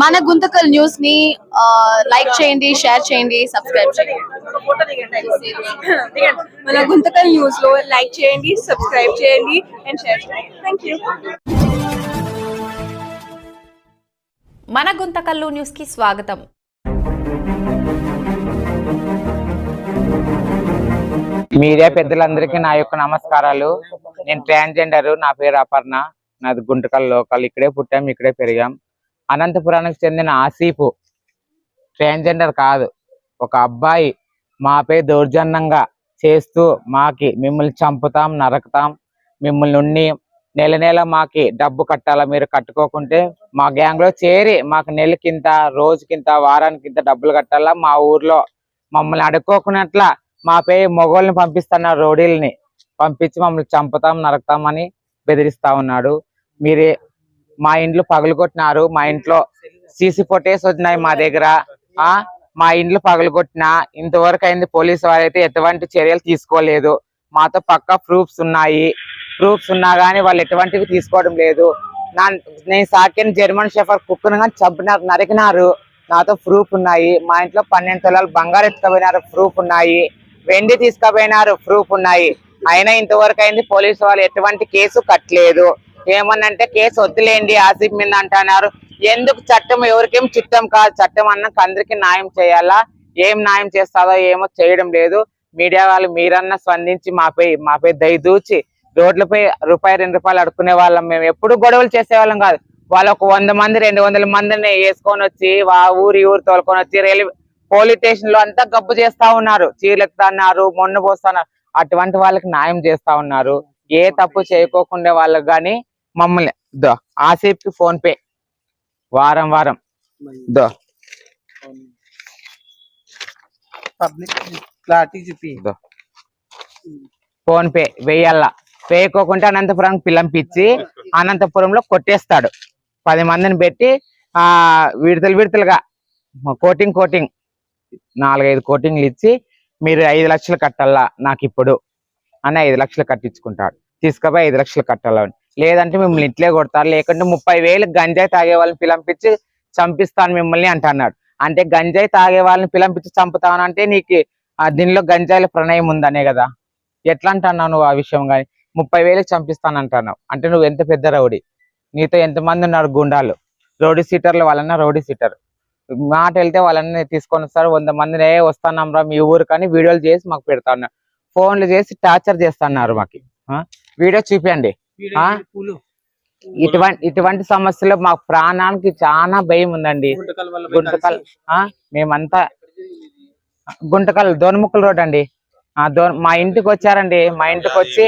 మన గుంతకల్ న్యూస్ ని లైక్ చేయండి, షేర్ చేయండి, సబ్స్క్రైబ్ చేయండి. మన గుంతకల్ న్యూస్ లో లైక్ చేయండి, సబ్స్క్రైబ్ చేయండి అండ్ షేర్ చేయండి. థాంక్యూ. మన గుంతకల్లు న్యూస్ కి స్వాగతం. మీడియా పెద్దలందరికీ నా యొక్క నమస్కారాలు. నేను ట్రాన్స్జెండర్, నా పేరు అపర్ణ, నాది గుంటకల్ లోకల్. ఇక్కడే పుట్టాం, ఇక్కడే పెరిగాం. అనంతపురానికి చెందిన ఆసిఫ్ ట్రాన్స్జెండర్ కాదు, ఒక అబ్బాయి మాపై దౌర్జన్యంగా చేస్తూ మిమ్మల్ని చంపుతాం, నరకుతాం, మిమ్మల్ని నెల నెల మాకి డబ్బు కట్టాలా, మీరు కట్టుకోకుంటే మా గ్యాంగ్ లో చేరి మాకు నెలకింత, రోజుకింత, వారానికింత డబ్బులు కట్టాలా, మా ఊర్లో మమ్మల్ని అడుక్కోకున్నట్ల మాపై మొగోళ్ళని పంపిస్తున్నారు, రౌడీల్ని పంపించి మమ్మల్ని చంపుతాం, నరకుతాం అని బెదిరిస్తా ఉన్నాడు. మీరే మా ఇంట్లో పగలు కొట్టినారు, మా ఇంట్లో సీసీ ఫుటేజ్ వచ్చినాయి మా దగ్గర. మా ఇంట్లో పగలు కొట్టిన ఇంతవరకు అయింది, పోలీసు వారైతే ఎటువంటి చర్యలు తీసుకోలేదు. మాతో పక్కా ప్రూఫ్స్ ఉన్నాయి, ప్రూఫ్స్ ఉన్నా కానీ వాళ్ళు ఎటువంటివి తీసుకోవడం లేదు. నేను సాకిన జర్మన్ షెఫర్డ్ కుక్కను కానీ చంపినారు, నరికినారు, నాతో ప్రూఫ్ ఉన్నాయి. మా ఇంట్లో 12 తులాలు బంగారు ఎత్తుకపోయినారు, ప్రూఫ్ ఉన్నాయి. వెండి తీసుకుపోయినారు, ప్రూఫ్ ఉన్నాయి. అయినా ఇంతవరకు అయింది, పోలీసు వాళ్ళు ఎటువంటి కేసు కట్టలేదు. ఏమన్నంటే కేసు వద్దులేండి ఆసిఫ్ మీద అంటున్నారు. ఎందుకు? చట్టం ఎవరికేం చిత్తం కాదు, చట్టం అన్నాక అందరికి న్యాయం చేయాలా. ఏం న్యాయం చేస్తారో ఏమో చేయడం లేదు. మీడియా వాళ్ళు మీరన్నా స్పందించి మాపై దయదూచి రోడ్లపై రూపాయి 2 రూపాయలు అడుక్కునే వాళ్ళం. మేము ఎప్పుడు గొడవలు చేసేవాళ్ళం కాదు. వాళ్ళు ఒక 100 మంది 200 మందిని వేసుకొని వచ్చి ఊరి తోలుకొని వచ్చి పోలీస్ స్టేషన్ లో అంతా గబ్బు చేస్తా ఉన్నారు, చీరెత్తున్నారు, మొన్న పోస్తున్నారు. అటువంటి వాళ్ళకి న్యాయం చేస్తా ఉన్నారు. ఏ తప్పు చేయకోకుండా వాళ్ళకి గాని మమ్మల్ని ఆసిఫ్ కి ఫోన్ పే వారం ఫోన్ పే వెయ్యాల, వేయకోకుండా అనంతపురం పిలంపించి అనంతపురంలో కొట్టేస్తాడు. 10 మందిని పెట్టి విడతలుగా కోటింగ్ 4-5 కోటింగ్లు ఇచ్చి మీరు 5 లక్షలు కట్టాలా నాకు ఇప్పుడు అని 5 లక్షలు కట్టించుకుంటాడు. తీసుకుపోయి 5 లక్షలు కట్టాలని, లేదంటే మిమ్మల్ని ఇట్లే కొడతారు, లేకుంటే 30,000 గంజాయి తాగే వాళ్ళని పిలంపించి చంపిస్తాను మిమ్మల్ని అంటున్నాడు. అంటే గంజాయి తాగే వాళ్ళని పిలంపించి చంపుతాను అంటే నీకు దీనిలో గంజాయిల ప్రణయం ఉందనే కదా. ఎట్లా అంటున్నావు నువ్వు ఆ విషయం? కానీ 30,000 చంపిస్తాను అంటున్నావు అంటే నువ్వు ఎంత పెద్ద రౌడీ? నీతో ఎంతమంది ఉన్నారు గుండాలు, రౌడీ సీటర్లు? వాళ్ళన్నా రౌడీ సీటర్ మాట వెళ్తే వాళ్ళని తీసుకొని వస్తారు. 100 మందిని వస్తున్నాం రా మీ ఊరు కానీ వీడియోలు చేసి మాకు పెడతా ఉన్నారు, ఫోన్లు చేసి టార్చర్ చేస్తున్నారు. మాకు వీడియో చూపించండి. ఇటువంటి సమస్యలు మా ప్రాణానికి చాలా భయం ఉందండి. మేమంతా గుంటకల్ దోనముక్కల రోడ్ అండి. మా ఇంటికి వచ్చారండి, మా ఇంటికి వచ్చి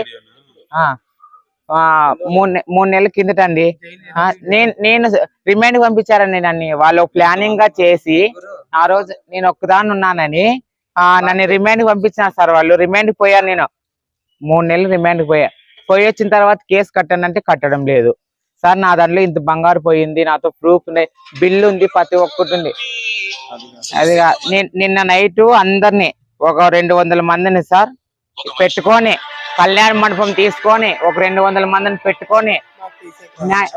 3 నెలల కిందటండి నేను రిమైండ్ పంపించారండి నన్ను. వాళ్ళు ప్లానింగ్ గా చేసి ఆ రోజు నేను ఒక్కదాన్ని ఉన్నానని నన్ను రిమైండ్ పంపించినారు సార్. వాళ్ళు రిమైండ్ పోయాను, నేను 3 నెలలు రిమైండ్ పోయి వచ్చిన తర్వాత కేసు కట్టండి అంటే కట్టడం లేదు సార్. నా దాంట్లో ఇంత బంగారు పోయింది, నాతో ప్రూఫ్ ఉంది, బిల్లు ఉంది, ప్రతి ఒక్కటి ఉంది. అది నిన్న నైట్ అందరినీ ఒక 200 మందిని సార్ పెట్టుకొని కళ్యాణ మండపం తీసుకొని ఒక 200 మందిని పెట్టుకొని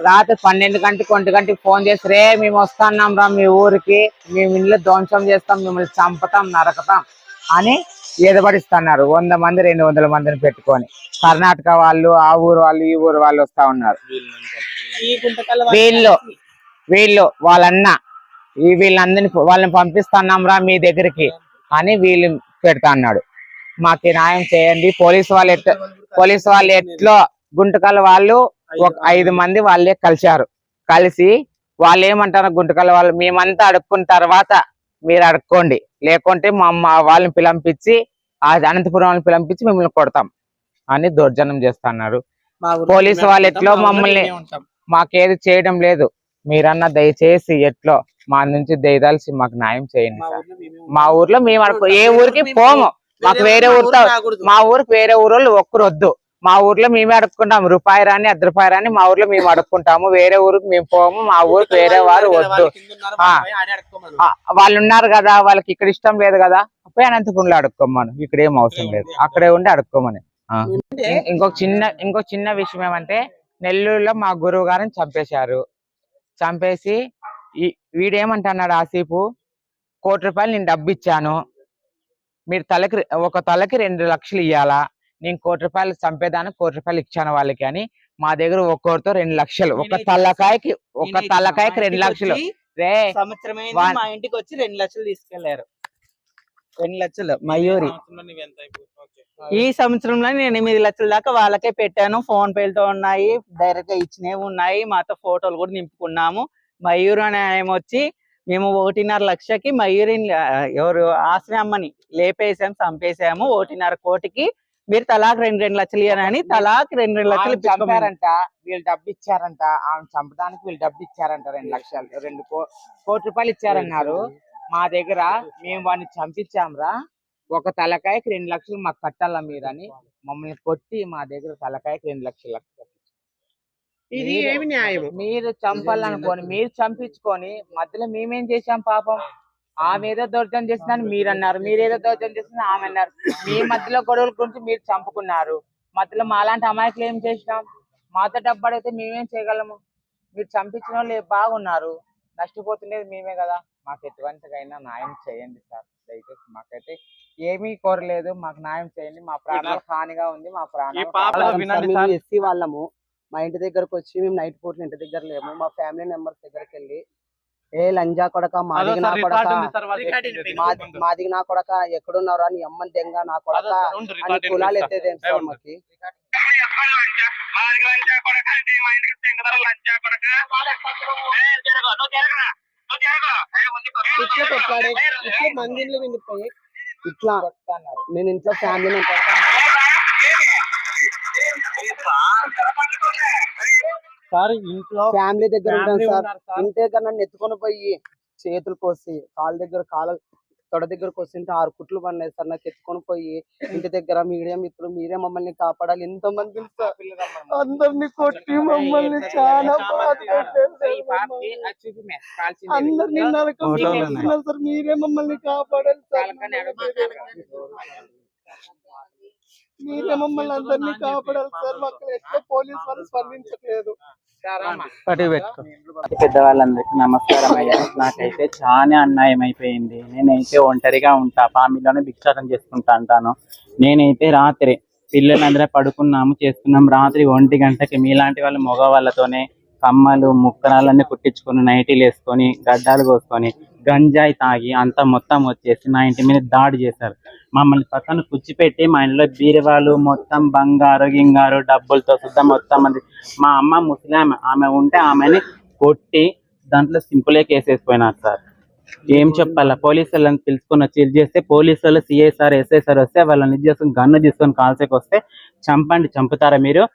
రాత్రి 12 గంటకి 1 గంటకి ఫోన్ చేసి రే మేము వస్తున్నాం రా మీ ఊరికి, మేము ఇల్లు ధ్వంసం చేస్తాం, మిమ్మల్ని చంపుతాం, నరకతాం అని ఎదబడిస్తున్నారు. 100 మంది 200 మందిని పెట్టుకొని కర్ణాటక వాళ్ళు, ఆ ఊరు వాళ్ళు, ఈ ఊరు వాళ్ళు వస్తా ఉన్నారు. వీళ్ళు వాళ్ళన్న వీళ్ళందరినీ వాళ్ళని పంపిస్తున్నాం రా మీ దగ్గరికి అని వీళ్ళు పెడతా అన్నాడు. మాకు న్యాయం చేయండి. పోలీసు వాళ్ళు ఎట్లో గుంటకల్ వాళ్ళు ఒక 5 మంది వాళ్ళే కలిసి వాళ్ళు ఏమంటారు, గుంటకల్ వాళ్ళు మేమంతా అడుక్కున్న తర్వాత మీరు అడుక్కోండి, లేకుంటే మా వాళ్ళని పిలంపించి అనంతపురం వాళ్ళని పిలంపించి మిమ్మల్ని కొడతాం అని దౌర్జన్యం చేస్తున్నారు. పోలీసు వాళ్ళు ఎట్లో మమ్మల్ని మాకేది చేయడం లేదు. మీరన్నా దయచేసి ఎట్లో మా నుంచి దయదాల్సి మాకు న్యాయం చేయండి సార్. మా ఊర్లో మేము ఏ ఊరికి పోము, మాకు వేరే ఊరితో మా ఊరికి వేరే ఊరు ఒక్కరు వద్దు. మా ఊర్లో మేమే అడుక్కుంటాము, రూపాయి రాని 10 రూపాయలు రాని మా ఊర్లో మేము అడుక్కుంటాము, వేరే ఊరికి మేము పోము. మా ఊరికి వేరే వారు వద్దు. వాళ్ళు ఉన్నారు కదా, వాళ్ళకి ఇక్కడ ఇష్టం లేదు కదా, పోయి అనంతపురంలో అడుక్కోమను, ఇక్కడ ఏం అవసరం లేదు, అక్కడే ఉండి అడుక్కోమని. ఇంకొక చిన్న విషయం ఏమంటే, నెల్లూరులో మా గురువు గారిని చంపేశారు. చంపేసి వీడేమంటున్నాడు ఆసిఫ్, ₹1,00,00,000 నేను డబ్బు ఇచ్చాను, మీరు ఒక తలకి 2 లక్షలు ఇవ్వాలా, నేను ₹1,00,00,000 చంపేదానికి ₹1,00,00,000 ఇచ్చాను వాళ్ళకి అని. మా దగ్గర ఒక్కొక్కరితో 2 లక్షలు, ఒక తలకాయకి 2 లక్షలు. రే సంవత్సరం మా ఇంటికి వచ్చి 2 లక్షలు తీసుకెళ్లారు. 2 లక్షలు మయూరి. ఈ సంవత్సరంలో నేను 8 లక్షల దాకా వాళ్ళకే పెట్టాను. ఫోన్ పేలతో ఉన్నాయి, డైరెక్ట్ గా ఇచ్చినవి ఉన్నాయి, మాతో ఫోటోలు కూడా నింపుకున్నాము. మయూరి అనే ఆయన వచ్చి మేము 1.5 లక్షకి మయూరి ఎవరు ఆశ్రమని లేపేసాం, చంపేసాము. 1.5 కోటికి మీరు తలాక్ 2 లక్షలు ఇవ్వనని తలాక్ 2 లక్షలు చంపారంట. వీళ్ళు డబ్బు ఇచ్చారంట, ఆమె చంపడానికి వీళ్ళు డబ్బు ఇచ్చారంట. 2 లక్షలు, 2 కోటి రూపాయలు ఇచ్చారన్నారు. మా దగ్గర మేము వాడిని చంపించాంరా, ఒక తలకాయకి 2 లక్షలు మాకు కట్టాలా మీరని మమ్మల్ని కొట్టి మా దగ్గర తలకాయకి 2 లక్షలు ఇది ఏమి న్యాయం? మీరు చంపాలనుకోని మీరు చంపించుకొని మధ్యలో మేమేం చేశాం పాపం? ఆమె ఏదో దౌర్జన్యం చేసిందని మీరు అన్నారు, మీరేదో దౌర్జన్యం చేసిందని ఆమె అన్నారు. మీ మధ్యలో గొడవల గురించి మీరు చంపుకున్నారు. మధ్యలో మాలాంటి అమాయకులు ఏం చేసినాం? మాతో డబ్బు అడిగితే మేమేం చేయగలము? మీరు చంపించిన వాళ్ళు బాగున్నారు, నష్టపోతుండేది మేమే కదా. మాకు ఎటువంటిదైనా న్యాయం చేయండి సార్, దయచేసి. మాకైతే ఏమీ కోరలేదు, మాకు న్యాయం చేయండి. మా ప్రాణాలు హానిగా ఉంది, మా ప్రాణాలు. ఎస్సీ వాళ్ళము, మా ఇంటి దగ్గరకు వచ్చి మేము నైట్ పూట ఇంటి దగ్గర లేము, మా ఫ్యామిలీ మెంబర్స్ దగ్గరికి వెళ్ళి ఏ లంజా కొడక, మాదిగి నా కొడక, మాదిగి నా కొడక, ఎక్కడున్నారా నీ అమ్మని దెంగ నా కొడక అని కులాలు ఎత్తేదేం సార్ మాకి? ఇట్లా నేను ఇంట్లో ఫ్యామిలీ సార్ ఇంట్లో ఫ్యామిలీ దగ్గర ఉంటాను సార్. ఇంటి దగ్గర నన్ను ఎత్తుకొని పోయి చేతులు కోసి కాళ్ళ తొడ దగ్గర కోసింటే 6 కుట్లు పడినాయి సార్. నాకు ఎత్తుకొని పోయి ఇంటి దగ్గర మీడియా మిత్రులు మీరే మమ్మల్ని కాపాడాలి, ఎంతమంది అందరినీ కొట్టి మమ్మల్ని చాలా బాధ పెట్టారు సార్. అందరినీ నరకం చేస్తున్నారు సార్, మీరే మమ్మల్ని కాపాడాలి సార్. మీరే మమ్మల్ని అందరినీ కాపాడాలి సార్. మాకు ఎక్కడ పోలీసు వాళ్ళు స్పందించట్లేదు. పెద్దవాళ్ళందరికీ నమస్కారం అయ్యా. నాకైతే చాలా అన్యాయం అయిపోయింది. నేనైతే ఒంటరిగా ఉంటా, ఫ్యామిలీలోనే భిక్షాటం చేసుకుంటా అంటాను. నేనైతే రాత్రి పిల్లలందరూ పడుకున్నాము చేస్తున్నాం, రాత్రి 1 గంటకి మీలాంటి వాళ్ళు మగవాళ్ళతోనే కమ్మలు ముక్కరాలన్నీ కుట్టించుకొని నైటీలు వేసుకొని గడ్డాలు కోసుకొని గంజాయి తాగి అంతా మొత్తం వచ్చేసి నా ఇంటి మీద దాడి చేశారు. మమ్మల్ని పక్కన కూర్చిపెట్టి మా ఇంట్లో బీరువాలు మొత్తం బంగారు గింగారు డబ్బులతో సుద్ధ మొత్తం మంది. మా అమ్మ ముస్లిం, ఆమె ఉంటే ఆమెని కొట్టి దాంట్లో సింపులే కేసేసిపోయినారు సార్. ఏం చెప్పాలా? పోలీసు వాళ్ళని పిలుచుకొని వచ్చి ఇది చేస్తే పోలీసు వాళ్ళు సిఐ సార్ ఎస్ఐ సార్ వస్తే వాళ్ళని ఇది చేసుకుని గన్ను తీసుకొని కాల్సేకి వస్తే చంపుతారా మీరు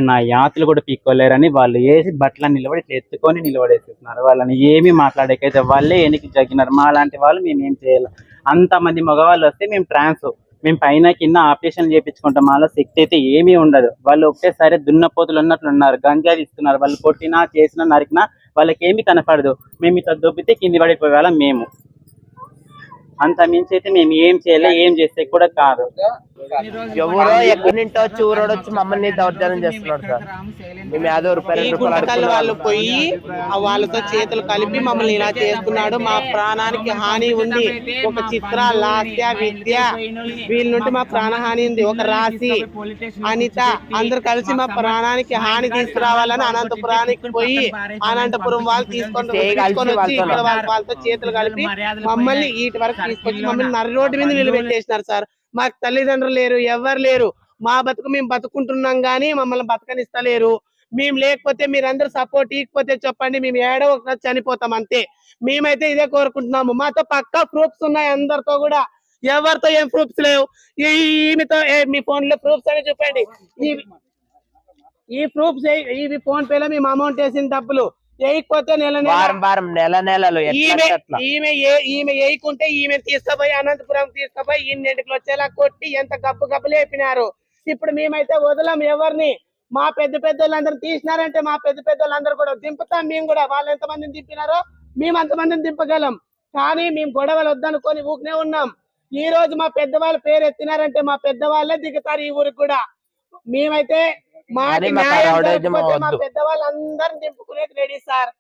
నా యాత్రలు కూడా పీక్కోలేరని వాళ్ళు వేసి బట్టలు నిలబడి ఇట్లా ఎత్తుకొని నిలబడేసేస్తున్నారు. వాళ్ళని ఏమీ మాట్లాడేకైతే వాళ్ళే వెనక్కి జగ్గినారు. మా లాంటి వాళ్ళు మేము ఏం చేయాలి? అంతమంది మగవాళ్ళు వస్తే మేము పైన కింద ఆపరేషన్ చేయించుకుంటాం. మాలో శక్తి అయితే ఏమీ ఉండదు. వాళ్ళు ఒకేసారి దున్నపోతులు ఉన్నట్లున్నారు, గంజా ఇస్తున్నారు. వాళ్ళు కొట్టినా చేసినా నరికినా వాళ్ళకి ఏమీ కనపడదు. మేము ఇట్లా దొబ్బితే కింది పడిపోయేవాళ్ళం. మేము అంత మించి అయితే మేము ఏం చేయలే, ఏం చేస్తే కూడా కాదు. ఎవరో ఎక్కడి నుంటో వచ్చి ఊరోడొచ్చి మమ్మల్ని దౌర్జన్యం చేస్తున్నాడు సార్. మేము యాదో వాళ్ళు పోయి వాళ్ళతో చేతులు కలిపి మమ్మల్ని ఇలా చేస్తున్నాడు. మా ప్రాణానికి హాని ఉంది. ఒక చిత్ర, లాస్య, విద్య వీళ్ళ నుండి మా ప్రాణహాని ఉంది. ఒక రాశి, అనిత అందరు కలిసి మా ప్రాణానికి హాని తీసుకురావాలని అనంతపురానికి పోయి అనంతపురం వాళ్ళు తీసుకొని వచ్చి ఇక్కడ వాళ్ళతో చేతులు కలిపి మమ్మల్ని వీటి వరకు తీసుకొచ్చి మమ్మల్ని నర్రి రోడ్డు మీద నిలబెట్టేసినారు సార్. మాకు తల్లిదండ్రులు లేరు, ఎవరు లేరు. మా బతుకు మేము బతుకుంటున్నాం గానీ మమ్మల్ని బతకనిస్తలేరు. మేము లేకపోతే మీరందరూ సపోర్ట్ ఇకపోతే చెప్పండి, మేము ఏడో ఒక చనిపోతాం అంతే. మేమైతే ఇదే కోరుకుంటున్నాము. మాతో పక్కా ప్రూఫ్స్ ఉన్నాయి అందరితో కూడా. ఎవరితో ఏం ప్రూఫ్స్ లేవు. ఈమెతో మీ ఫోన్ లో ప్రూఫ్స్ అని చెప్పండి. ఈ ప్రూఫ్స్ ఇవి ఫోన్ పేలో మేము అమౌంట్ వేసిన డబ్బులు వేయకపోతే నెలలు ఈమె వేయకుంటే ఈమె తీసుకుపోయి అనంతపురం తీసుకుపోయి ఇన్నింటికి వచ్చేలా కొట్టి ఎంత గబ్బు లేపినారు. ఇప్పుడు మేమైతే వదలం ఎవరిని. మా పెద్ద వాళ్ళందరూ తీసినారంటే మా పెద్ద వాళ్ళందరూ కూడా దింపుతాం. మేము కూడా వాళ్ళు ఎంతమందిని దింపినారో మేము అంతమందిని దింపగలం. కానీ మేము గొడవలు వద్దనుకొని ఊరినే ఉన్నాం. ఈ రోజు మా పెద్దవాళ్ళ పేరు ఎత్తినారంటే మా పెద్దవాళ్ళే దిగుతారు ఈ ఊరికి కూడా. మేమైతే మా పెద్దవాళ్ళందరిని దింపుకునేది రెడీ సార్.